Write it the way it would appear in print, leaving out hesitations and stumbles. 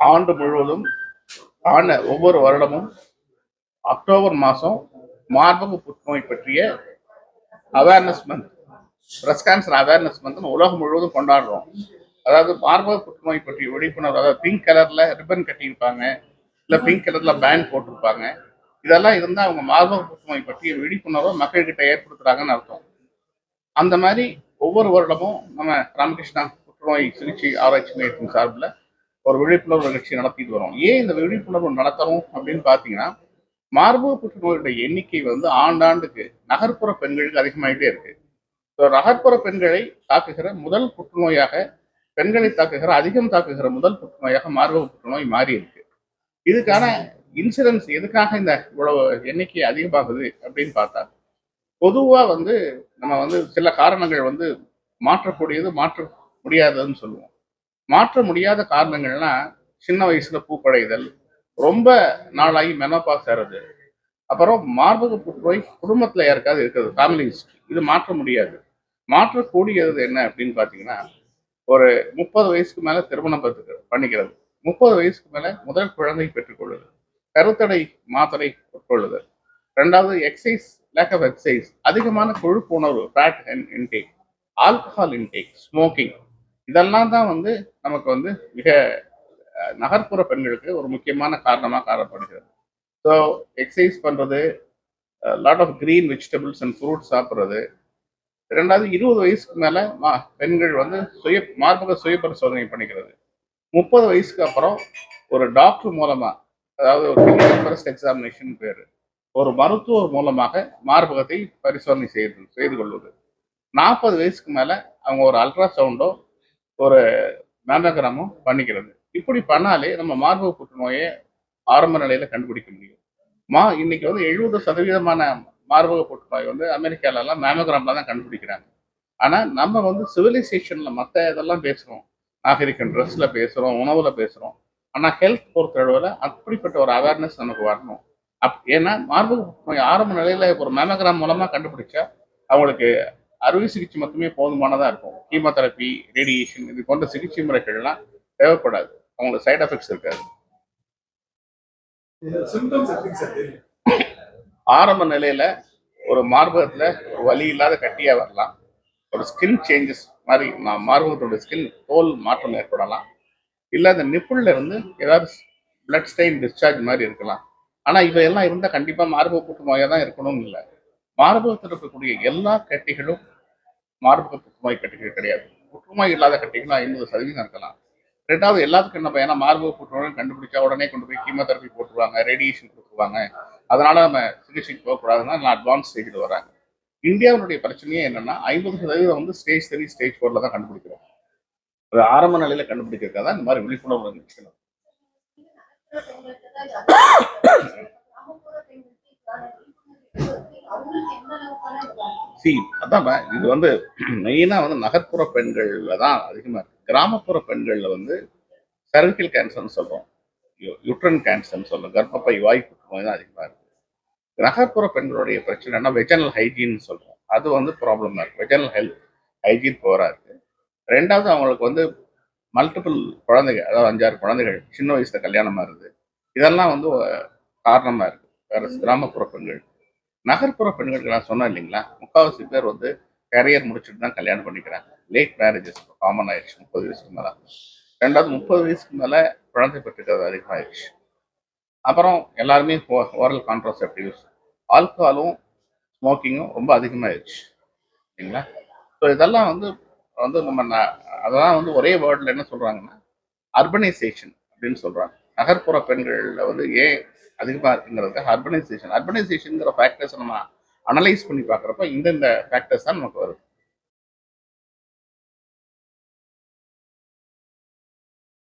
ஆண்டு முழுவதும் ஒவ்வொரு வருடமும் அக்டோபர் மாதம் மார்பக புற்றுநோய் பற்றிய awareness month, breast cancer awareness month உலகம் முழுவதும் கொண்டாடுறோம். அதாவது மார்பக புற்றுநோய் பற்றிய விழிப்புணர்வு, அதாவது பிங்க் கலர்ல ரிப்பன் கட்டியிருப்பாங்க, இல்லை பிங்க் கலர்ல பேண்ட் போட்டிருப்பாங்க. இதெல்லாம் இருந்தால் அவங்க மார்பக புற்றுநோய் பற்றிய விழிப்புணர்வை மக்கள்கிட்ட ஏற்படுத்துறாங்கன்னு அர்த்தம். அந்த மாதிரி ஒவ்வொரு வருடமும் நம்ம ராமகிருஷ்ணா புற்றுநோய் சிகிச்சை ஆராய்ச்சி மையத்தின் சார்பில் ஒரு விழிப்புணர்வு நிகழ்ச்சி நடத்திட்டு வரோம். ஏன் இந்த விழிப்புணர்வு நடத்தணும் அப்படின்னு பார்த்தீங்கன்னா, மார்பக புற்றுநோயுடைய எண்ணிக்கை ஆண்டாண்டுக்கு நகர்ப்புற பெண்களுக்கு அதிகமாகிட்டே இருக்கு. நகர்ப்புற பெண்களை தாக்குகிற முதல் புற்றுநோயாக, பெண்களை அதிகம் தாக்குகிற முதல் புற்றுநோயாக மார்பக புற்றுநோய் மாறி இருக்கு. இதுக்கான இன்சிடென்ஸ் எதுக்காக இந்த இவ்வளவு எண்ணிக்கை அதிகமாகுது அப்படின்னு பார்த்தா, பொதுவாக நம்ம சில காரணங்கள் மாற்றக்கூடியது, மாற்ற முடியாததுன்னு சொல்லுவோம். மாற்ற முடியாத காரணங்கள்லாம் சின்ன வயசுல பூப்படைதல், ரொம்ப நாளாகி மெனோபாஸ் ஆறது, அப்புறம் மார்பக புற்றுநோய் குடும்பத்தில் யாருக்காவது இருக்கிறது, ஃபேமிலி ஹிஸ்ட்ரி. இது மாற்ற முடியாது. மாற்றக்கூடியது என்ன அப்படின்னு பார்த்தீங்கன்னா, ஒரு 30 வயசுக்கு மேலே திருமணம் பண்ணிக்கிறது, 30 வயசுக்கு மேலே முதல் குழந்தை பெற்றுக்கொள்ளுது, கருத்தடை மாத்திரை உட்கொள்ளுதல், ரெண்டாவது எக்ஸசைஸ், லேக் ஆஃப் எக்ஸசைஸ், அதிகமான கொழுப்பு உணர்வு, fat intake, alcohol intake, smoking, இதெல்லாம் தான் நமக்கு மிக நகர்ப்புற பெண்களுக்கு ஒரு முக்கியமான காரணமாக காணப்படுகிறது. ஸோ எக்ஸசைஸ் பண்ணுறது, lot of green vegetables and fruits சாப்பிட்றது, ரெண்டாவது 20 வயசுக்கு மேலே பெண்கள் மார்பக சுய பரிசோதனை பண்ணிக்கிறது, 30 வயசுக்கு அப்புறம் ஒரு டாக்டர் மூலமாக, அதாவது ஒரு கிளினிக்கல் ஃபர்ஸ்ட் எக்ஸாமினேஷன் பேர், ஒரு மருத்துவர் மூலமாக மார்பகத்தை பரிசோதனை செய்து கொள்வது, 40 வயசுக்கு மேலே அவங்க ஒரு அல்ட்ராசவுண்டோ ஒரு மேமோகிராமும் பண்ணிக்கிறது. இப்படி பண்ணாலே நம்ம மார்பக புற்றுநோயை ஆரம்ப நிலையில கண்டுபிடிக்க முடியும். இன்னைக்கு 70% மார்பக புற்றுநோய் அமெரிக்காலலாம் மேமோகிராம்ல தான் கண்டுபிடிக்கிறாங்க. ஆனா நம்ம சிவிலைசேஷன்ல மற்ற இதெல்லாம் பேசுறோம், நாகரிகம் ட்ரெஸ்ல பேசுறோம், உணவுல பேசுறோம். ஆனா ஹெல்த் பொறுத்தளவுல அப்படிப்பட்ட ஒரு அவேர்னஸ் நமக்கு வரணும். ஏன்னா மார்பக புற்றுநோய் ஆரம்ப நிலையில ஒரு மேமோகிராம் மூலமா கண்டுபிடிச்சா அவங்களுக்கு அறுவை சிகிச்சை மட்டுமே போதுமானதாக இருக்கும். கீமோதெரப்பி, ரேடியேஷன், இது போன்ற சிகிச்சை முறைகள்லாம் தேவைப்படாது, அவங்களுக்கு சைட் எஃபெக்ட்ஸ் இருக்காது. ஆரம்ப நிலையில ஒரு மார்பகத்துல ஒரு வலி இல்லாத கட்டியா வரலாம், ஒரு ஸ்கின் சேஞ்சஸ் மாதிரி மார்பகத்தோட ஸ்கின் தோல் மாற்றம் ஏற்படலாம், இல்லை அந்த நிப்புள்ல ஏதாவது பிளட் ஸ்டெயின் டிஸ்சார்ஜ் மாதிரி இருக்கலாம். ஆனா இவையெல்லாம் இருந்தால் கண்டிப்பா மார்பக புற்றுநோயாக தான் இருக்கணும்னு இல்லை. மார்பகத்தில் இருக்கக்கூடிய எல்லா கட்டிகளும் மார்பக புற்றுநோய் கட்டிகள் கிடையாது. புற்றுநோய் இல்லாத கட்டிகளும் 50% இருக்கலாம். ரெண்டாவது எல்லாத்துக்கும் என்ன பையனா, மார்பக புற்றுநோய் கண்டுபிடிச்சா உடனே கொண்டு போய் கீமோதெரப்பி போட்டுருவாங்க, ரேடியேஷன் கொடுத்துருவாங்க, அதனால நம்ம சிகிச்சைக்கு போகக்கூடாதுன்னா அட்வான்ஸ் ஸ்டேஜில் வராங்க. இந்தியாவுடைய பிரச்சனையே என்னன்னா 50% ஸ்டேஜ் 3, ஸ்டேஜ் 4 தான் கண்டுபிடிக்கிறோம். ஒரு ஆரம்ப நிலையில கண்டுபிடிக்கிறதுக்காக தான் இந்த மாதிரி விழிப்புணர்வு நிகழ்ச்சிகள். அதான் இது மெயினா நகர்ப்புற பெண்கள்ல தான் அதிகமா இருக்கு. கிராமப்புற பெண்கள்ல சர்விக்கல் கேன்சர்னு சொல்றோம், யூட்ரன் கேன்சர்னு சொல்றோம், கர்ப்பப்பை வாய் புற்றுநோய் தான் அதிகமா இருக்கு. நகர்ப்புற பெண்களுடைய பிரச்சனைனா வெஜனல் ஹைஜீன் சொல்றோம், அது ப்ராப்ளமா இருக்கு. வெஜனல் ஹெல்த் ஹைஜீன் போரா இருக்கு. ரெண்டாவது அவங்களுக்கு மல்டிபிள் குழந்தைகள், அதாவது 5-6 குழந்தைகள் சின்ன வயசுல கல்யாணமா இருக்குது. இதெல்லாம் காரணமா இருக்கு வேற கிராமப்புற பெண்கள். நகர்ப்புற பெண்களுக்கு நான் சொன்னேன் இல்லைங்களா, 3/4 பேர் கரியர் முடிச்சுட்டு தான் கல்யாணம் பண்ணிக்கிறாங்க. லேட் மேரேஜஸ் காமன் ஆயிடுச்சு 30 வயசுக்கு மேலே. ரெண்டாவது 30 வயசுக்கு மேலே குழந்தை பெற்றுக்கிறது அதிகமாகிடுச்சு. அப்புறம் எல்லாருமே ஓரல் கான்ட்ராசெப்டிவ்ஸ், ஆல்கஹாலும் ஸ்மோக்கிங்கும் ரொம்ப அதிகமாகிடுச்சு இல்லைங்களா. ஸோ இதெல்லாம் நம்ம அதெல்லாம் ஒரே வேர்டில் என்ன சொல்கிறாங்கன்னா அர்பனைசேஷன் அப்படின்னு சொல்கிறாங்க. நகர்ப்புற பெண்களில் ஏன் அதிகமாக இருக்குங்கிறது அர்பனைசேஷன். அர்பனைசேஷனுங்கிற ஃபேக்டர்ஸ் நம்ம அனலைஸ் பண்ணி பார்க்குறப்ப இந்த ஃபேக்டர்ஸ் தான் நமக்கு வருது.